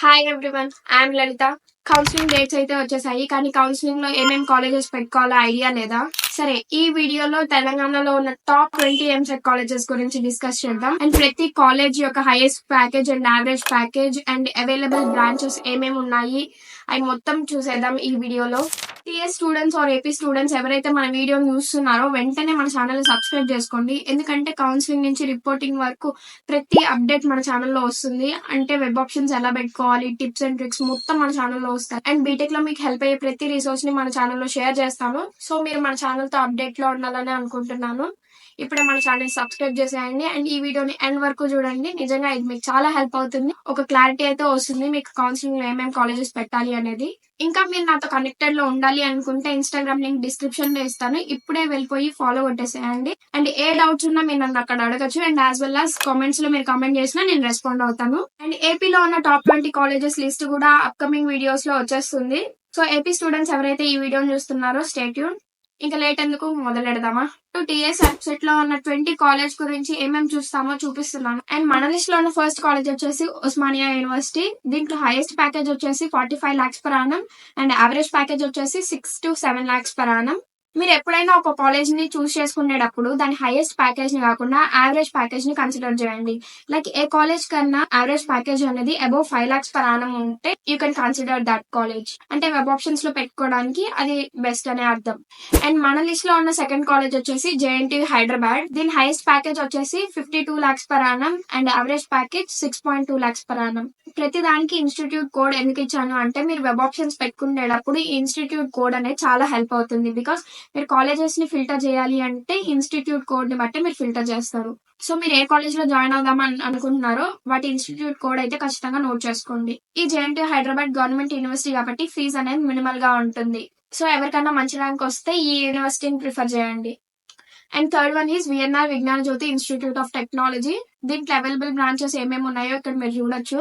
Hi everyone, I'm Lalitha. Counselling dates అయితే వచ్చేసాయి, కానీ కౌన్సిలింగ్ లో ఏమేమి కాలేజెస్ పెట్టుకోవాలో ఐడియా లేదా? సరే, ఈ వీడియోలో తెలంగాణలో ఉన్న టాప్ 20 ఎంసెట్ కాలేజెస్ గురించి డిస్కస్ చేద్దాం. అండ్ ప్రతి కాలేజ్ యొక్క highest package and average package and available branches ఏమేమి ఉన్నాయి అవి మొత్తం చూసేద్దాం ఈ వీడియోలో. TS students are AP students ఎవరైతే మన వీడియోని చూస్తున్నారో వెంటనే మన ఛానల్ సబ్స్క్రైబ్ చేసుకోండి, ఎందుకంటే కౌన్సిలింగ్ నుంచి రిపోర్టింగ్ వరకు ప్రతి అప్డేట్ మన ఛానల్లో వస్తుంది. అంటే వెబ్ ఆప్షన్స్ ఎలా పెట్టుకోవాలి, టిప్స్ అండ్ ట్రిక్స్ మొత్తం మన ఛానల్లో వస్తాయి. అండ్ బీటెక్ లో మీకు హెల్ప్ అయ్యే ప్రతి రిసోర్స్ ని మన ఛానల్లో షేర్ చేస్తాను. సో మీరు మన ఛానల్ తో అప్డేట్ లో ఉండాలని అనుకుంటున్నాను. ఇప్పుడే మన ఛానల్ సబ్స్క్రైబ్ చేసేయండి అండ్ ఈ వీడియోని ఎండ్ వరకు చూడండి. నిజంగా ఇది మీకు చాలా హెల్ప్ అవుతుంది. ఒక క్లారిటీ అయితే వస్తుంది మీకు కౌన్సిలింగ్ లో ఏమేమి కాలేజెస్ పెట్టాలి అనేది. ఇంకా మీరు నాతో కనెక్టెడ్ లో ఉండాలి అనుకుంటే ఇన్స్టాగ్రామ్ లింక్ డిస్క్రిప్షన్ లో ఇస్తాను, ఇప్పుడే వెళ్ళిపోయి ఫాలో కొట్టేసేయండి. అండ్ ఏ డౌట్స్ ఉన్నా మీరు నన్ను అక్కడ అడగచ్చు. And as well as comments లో మీరు కామెంట్ చేసినా నేను రెస్పాండ్ అవుతాను. అండ్ ఏపీలో ఉన్న టాప్ 20 కాలేజెస్ లిస్ట్ కూడా అప్కమింగ్ వీడియోస్ లో వచ్చేస్తుంది. సో ఏపీ స్టూడెంట్స్ ఎవరైతే ఈ వీడియోని చూస్తున్నారో స్టే ట్యూన్. ఇంకా లేట్ ఎందుకు, మొదలెడదామా? టీఎస్ వెబ్సైట్ లో ఉన్న 20 కాలేజ్ గురించి ఏమేమి చూస్తామో చూపిస్తున్నాను. అండ్ మన లిస్ట్ లో ఉన్న ఫస్ట్ కాలేజ్ వచ్చేసి ఉస్మానియా యూనివర్సిటీ. దీంట్లో హైయెస్ట్ ప్యాకేజ్ వచ్చేసి 45 lakhs per annum and average package వచ్చేసి 6 to 7 lakhs per annum. మీరు ఎప్పుడైనా ఒక కాలేజ్ ని చూస్ చేసుకునేటప్పుడు దాని హైయెస్ట్ ప్యాకేజ్ ని కాకుండా యావరేజ్ ప్యాకేజ్ ని కన్సిడర్ చేయండి. లైక్ ఏ కాలేజ్ కన్నా యావరేజ్ ప్యాకేజ్ అనేది అబౌవ్ 5 lakhs per annum ఉంటే you can consider that college. అంటే వెబ్ ఆప్షన్స్ లో పెట్టుకోవడానికి అది బెస్ట్ అనే అర్థం. అండ్ మన లిస్ట్ లో ఉన్న సెకండ్ కాలేజ్ వచ్చేసి జేఎన్టీయూ హైదరాబాద్. దీని హైయెస్ట్ ప్యాకేజ్ వచ్చేసి 52 lakhs per annum and average package 6.2 lakhs per annum. ప్రతి దానికి ఇన్స్టిట్యూట్ కోడ్ ఎందుకు ఇచ్చాను అంటే మీరు వెబ్ ఆప్షన్స్ పెట్టుకునేటప్పుడు ఈ ఇన్స్టిట్యూట్ కోడ్ అనేది చాలా హెల్ప్ అవుతుంది. బికాస్ మీరు కాలేజెస్ ని ఫిల్టర్ చేయాలి అంటే ఇన్స్టిట్యూట్ కోడ్ ని బట్టి మీరు ఫిల్టర్ చేస్తారు. సో మీరు ఏ కాలేజ్ లో జాయిన్ అవుదామని అనుకుంటున్నారో వాటి ఇన్స్టిట్యూట్ కోడ్ అయితే ఖచ్చితంగా నోట్ చేసుకోండి. ఈ జేఎన్టీయూ హైదరాబాద్ గవర్నమెంట్ యూనివర్సిటీ కాబట్టి ఫీజు అనేది మినిమల్ గా ఉంటుంది. సో ఎవరికైనా మంచి ర్యాంక్ వస్తే ఈ యూనివర్సిటీని ప్రిఫర్ చేయండి. And third one is VNR విజ్ఞాన జ్యోతి ఇన్స్టిట్యూట్ ఆఫ్ టెక్నాలజీ. దీంట్లో అవైలబుల్ బ్రాంచెస్ ఏమేమి ఉన్నాయో ఇక్కడ మీరు చూడొచ్చు.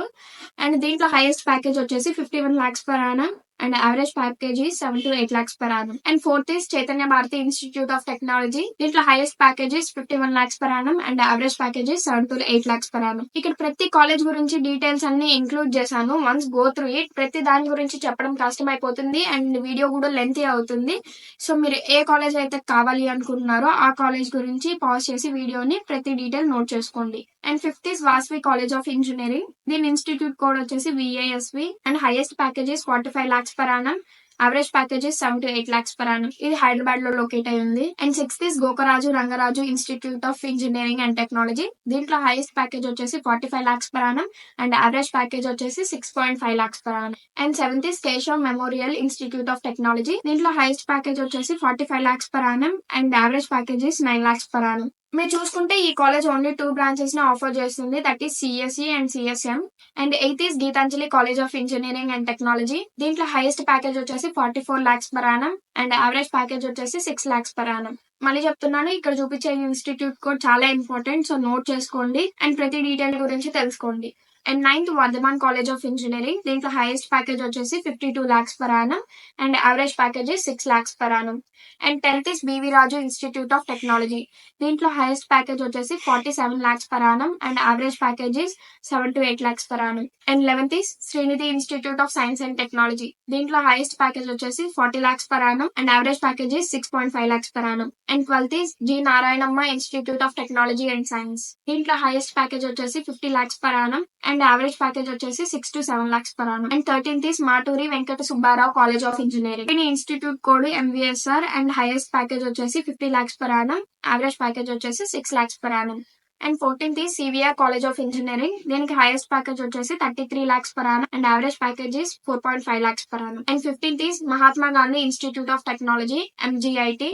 అండ్ దీంట్లో హైయెస్ట్ ప్యాకేజ్ వచ్చేసి 51 lakhs per annum and average package 7 to 8 lakhs per annum. And fourth is Chaitanya Bharathi institute of technology. దీంట్లో highest package 51 lakhs per annum and average package 7 to 8 lakhs per annum. ఇక్కడ ప్రతి college గురించి details అన్ని include చేశాను. Once go through it. ప్రతి దాని గురించి చెప్పడం కష్టం అయిపోతుంది అండ్ వీడియో కూడా లెంతీ అవుతుంది. సో మీరు ఏ కాలేజ్ అయితే కావాలి అనుకుంటున్నారో ఆ కాలేజ్ గురించి పాజ్ చేసి వీడియోని ప్రతి డీటెయిల్ నోట్ చేసుకోండి. And fifth is Vasavi college of engineering. దీని ఇన్స్టిట్యూట్ కోడ్ వచ్చేసి VASV and highest packages 45 lakhs per annum. Average packages 7 to 8 lakhs per annum. ఇది హైదరాబాద్ లో లొకేట్ అయి ఉంది. And sixth is Gokaraju Rangaraju institute of engineering and technology. దీంట్లో highest package వచ్చేసి 45 lakhs per annum and average package వచ్చేసి 6.5 lakhs per annum. And seventh is Keshav memorial institute of technology. దీంట్లో highest package వచ్చేసి 45 lakhs per annum and average package 9 lakhs per annum. మీరు చూసుకుంటే ఈ college only 2 branches ని offer చేస్తుంది, that is CSE and CSM. And eighth is Gitanjali college of engineering and technology. దీంట్లో highest package వచ్చేసి 44 lakhs per annum and average package వచ్చేసి 6 lakhs per annum. మళ్ళీ చెప్తున్నాను, ఇక్కడ చూపించే ఇన్స్టిట్యూట్ కోడ్ చాలా ఇంపార్టెంట్, సో నోట్ చేసుకోండి అండ్ ప్రతి డీటెయిల్ గురించి తెలుసుకోండి. And ninth Vardhaman college of engineering. దీంట్లో హైయెస్ట్ ప్యాకేజ్ వచ్చేసి 52 lakhs per annum and average package 6 lakhs per annum. And tenth is B V Raju institute of technology. దీంట్లో హైయెస్ట్ ప్యాకేజ్ వచ్చేసి 47 lakhs per annum and average package 7 to 8 lakhs per annum. And 11th is Srinidhi institute of science and technology. దీంట్లో highest package వచ్చేసి 40 lakhs per annum and average package 6.5 lakhs per annum. And 12th is G Narayanamma institute of technology and science. దీంట్లో highest package వచ్చేసి 50 lakhs per annum and average package వచ్చేసి 6 to 7 lakhs per annum. And 13th is Maturi Venkata Subbarao college of engineering. దీని institute code MVSR and highest package వచ్చేసి 50 lakhs per annum, average package వచ్చేసి 6 lakhs per annum. And 14th is CVR college of engineering. దీనికి highest package వచ్చేసి 33 lakhs per annum and average package 4.5 lakhs per annum. And 15th is Mahatma Gandhi institute of technology MGIT.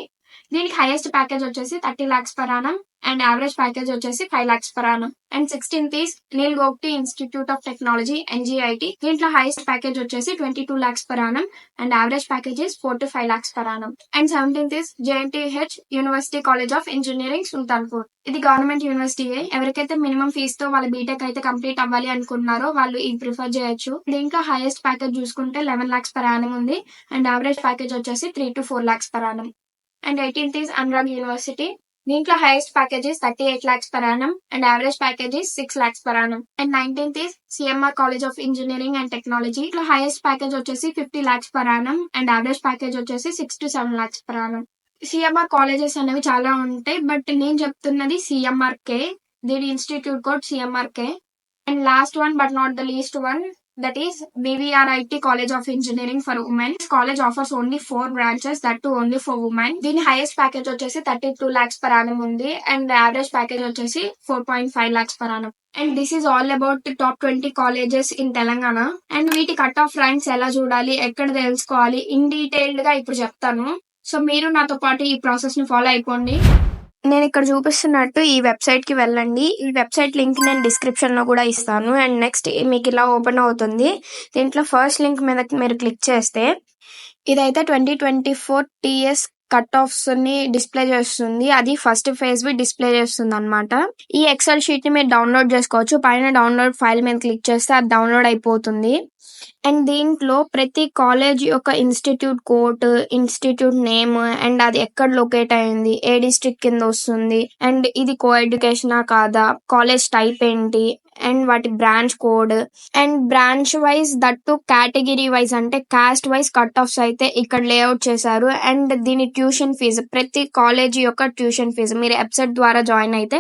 దీనికి highest package వచ్చేసి 30 lakhs per annum and average package వచ్చేసి 5 lakhs per annum. And 16th is Neil Gogte institute of technology NGIT. దీంట్లో highest package వచ్చేసి 22 lakhs per annum and average package 4 to 5 lakhs per annum. And 17th is JNTH university college of engineering Sultanpur. ఇది government యూనివర్సిటీయే. ఎవరికైతే minimum fees తో వాళ్ళ BTech అయితే complete అవ్వాలి అనుకుంటున్నారో వాళ్ళు ఇది ప్రిఫర్ చేయొచ్చు. దీంట్లో హైయెస్ట్ ప్యాకేజ్ చూసుకుంటే 11 lakhs per annum ఉంది అండ్ యావరేజ్ ప్యాకేజ్ వచ్చేసి 3 to 4 lakhs per annum. And 18th is Anurag university. దీంట్లో highest package is 38 lakhs per annum and average package is 6 lakhs per annum. And 19th is CMR College of Engineering and Technology. ఇట్లా highest package వచ్చేసి 50 lakhs per annum and average package వచ్చేసి 6 to 7 lakhs per annum. CMR colleges అనేవి చాలా ఉంటాయి, but నేను చెప్తున్నది CMRK. దీని institute code CMRK. And last one but not the least one, that is BVRIT College of Engineering for Women. This college offers only 4 branches, that too only for women. దీని highest package వచ్చేసి 32 lakhs per annum ఉంది and average package వచ్చేసి 4.5 lakhs per annum. And this is all about the top 20 colleges in Telangana. And వీటి cut off ranks ఎలా చూడాలి, ఎక్కడ తెలుసుకోవాలి, in detailed గా ఇప్పుడు చెప్తాను. సో మీరు నాతో పాటు ఈ ప్రాసెస్ ని ఫాలో అయిపోండి. నేను ఇక్కడ చూపిస్తున్నట్టు ఈ వెబ్సైట్ కి వెళ్ళండి. ఈ వెబ్సైట్ లింక్ నేను డిస్క్రిప్షన్ లో కూడా ఇస్తాను. అండ్ నెక్స్ట్ మీకు ఇలా ఓపెన్ అవుతుంది. దీంట్లో ఫస్ట్ లింక్ మీద మీరు క్లిక్ చేస్తే ఇదైతే 2024 TS కట్ ఆఫ్స్ ని డిస్ప్లే చేస్తుంది. అది ఫస్ట్ ఫేజ్ వి డిస్ప్లే చేస్తుంది అనమాట. ఈ ఎక్సెల్ షీట్ ని మీరు డౌన్లోడ్ చేసుకోవచ్చు. పైన డౌన్లోడ్ ఫైల్ మీద క్లిక్ చేస్తే అది డౌన్లోడ్ అయిపోతుంది. అండ్ దీంట్లో ప్రతి కాలేజ్ యొక్క institute code, institute name, and అది ఎక్కడ లొకేట్ అయింది, ఏ డిస్ట్రిక్ట్ కింద వస్తుంది, అండ్ ఇది కో ఎడ్యుకేషనా కాదా, కాలేజ్ టైప్ ఏంటి, అండ్ వాటి branch code, and branch wise that category wise అంటే కాస్ట్ వైజ్ కట్ ఆఫ్స్ అయితే ఇక్కడ లేఅవుట్ చేశారు. అండ్ దీని ట్యూషన్ ఫీజు, ప్రతి కాలేజ్ యొక్క ట్యూషన్ ఫీజు, మీరు వెబ్సైట్ ద్వారా జాయిన్ అయితే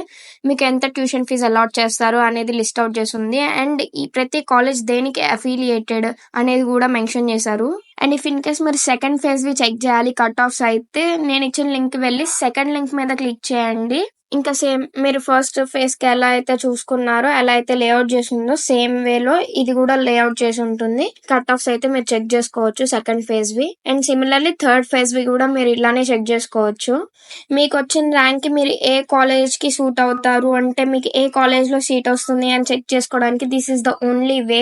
మీకు ఎంత ట్యూషన్ ఫీజు అలాట్ చేస్తారు అనేది లిస్ట్ అవుట్ చేస్తుంది. అండ్ ఈ ప్రతి కాలేజ్ దేనికి అఫిలియేటెడ్ అనేది కూడా మెన్షన్ చేశారు. అండ్ ఇఫ్ ఇన్ కేస్ మీరు సెకండ్ ఫేజ్ వి చెక్ చేయాలి కట్ ఆఫ్స్ అయితే నేను ఇచ్చిన లింక్ వెళ్ళి సెకండ్ లింక్ మీద క్లిక్ చేయండి. ఇంకా సేమ్ మీరు ఫస్ట్ ఫేజ్ కి ఎలా అయితే చూసుకున్నారో, ఎలా అయితే లేఅవుట్ చేసి ఉందో సేమ్ వేలో ఇది కూడా లేఅవుట్ చేసి ఉంటుంది. కట్ ఆఫ్స్ అయితే మీరు చెక్ చేసుకోవచ్చు సెకండ్ ఫేజ్ వి. అండ్ సిమిలర్లీ థర్డ్ ఫేజ్ వి కూడా మీరు ఇలానే చెక్ చేసుకోవచ్చు. మీకు వచ్చిన ర్యాంక్ కి మీరు ఏ కాలేజ్ కి సూట్ అవుతారు అంటే మీకు ఏ కాలేజ్ లో సీట్ వస్తుంది అని చెక్ చేసుకోవడానికి this is the only way.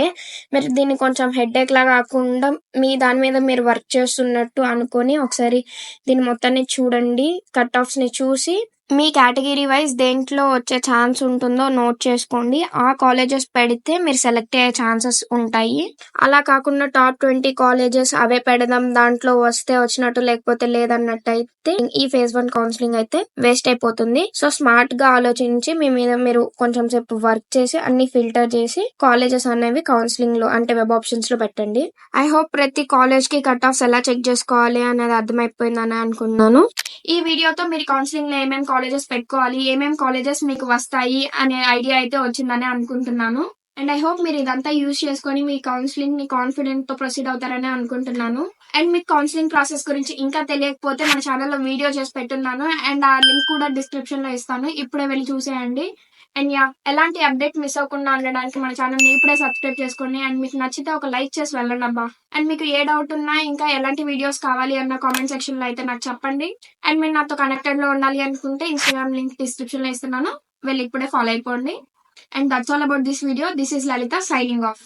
మీరు దీన్ని కొంచెం హెడేక్ లా కాకుండా మీ దాని మీద మీరు వర్క్ చేస్తున్నట్టు అనుకొని ఒకసారి దీన్ని మొత్తాన్ని చూడండి. కట్ ఆఫ్స్ ని చూసి మీ కేటగిరీ వైజ్ దేంట్లో వచ్చే ఛాన్స్ ఉంటుందో నోట్ చేసుకోండి. ఆ కాలేజెస్ పెడితే మీరు సెలెక్ట్ అయ్యే ఛాన్సెస్ ఉంటాయి. అలా కాకుండా టాప్ 20 కాలేజెస్ అవే పెడదాం, దాంట్లో వస్తే వచ్చినట్టు లేకపోతే లేదన్నట్టు అయితే ఈ ఫేజ్ 1 కౌన్సిలింగ్ అయితే వేస్ట్ అయిపోతుంది. సో స్మార్ట్ గా ఆలోచించి మీ మీద మీరు కొంచెం సేపు వర్క్ చేసి అన్ని ఫిల్టర్ చేసి కాలేజెస్ అనేవి కౌన్సిలింగ్ లో అంటే వెబ్ ఆప్షన్స్ లో పెట్టండి. ఐ హోప్ ప్రతి కాలేజ్ కి కట్ ఆఫ్స్ ఎలా చెక్ చేసుకోవాలి అనేది అర్థమైపోయిందని అనుకున్నాను. ఈ వీడియోతో మీరు కౌన్సిలింగ్ లో ఏమేమి కాలేజెస్ పెట్టుకోవాలి, ఏమేమి కాలేజెస్ మీకు వస్తాయి అనే ఐడియా అయితే వచ్చిందని అనుకుంటున్నాను. అండ్ ఐ హోప్ మీరు ఇదంతా యూజ్ చేసుకొని మీ కౌన్సిలింగ్ ని కాన్ఫిడెంట్ తో ప్రొసీడ్ అవుతారని అనుకుంటున్నాను. అండ్ మీకు కౌన్సిలింగ్ ప్రాసెస్ గురించి ఇంకా తెలియకపోతే మన ఛానల్లో వీడియో చేసి పెట్టున్నాను. అండ్ ఆ లింక్ కూడా డిస్క్రిప్షన్ లో ఇస్తాను, ఇప్పుడే వెళ్ళి చూసేయండి. అండ్ ఎలాంటి అప్డేట్ మిస్ అవ్వకుండా ఉండడానికి మన ఛానల్ ని ఇప్పుడే సబ్స్క్రైబ్ చేసుకోండి. అండ్ మీకు నచ్చితే ఒక లైక్ చేసి వెళ్ళండి అబ్బా. అండ్ మీకు ఏ డౌట్ ఉన్నా ఇంకా ఎలాంటి వీడియోస్ కావాలి అన్న కామెంట్ సెక్షన్ లో అయితే నాకు చెప్పండి. అండ్ మీరు నాతో కనెక్టెడ్ లో ఉండాలి అనుకుంటే ఇన్స్టాగ్రామ్ లింక్ డిస్క్రిప్షన్ లో ఇస్తున్నాను, వెళ్ళి ఇప్పుడే ఫాలో అయిపోండి. And that's all about this video. This is Lalitha signing off.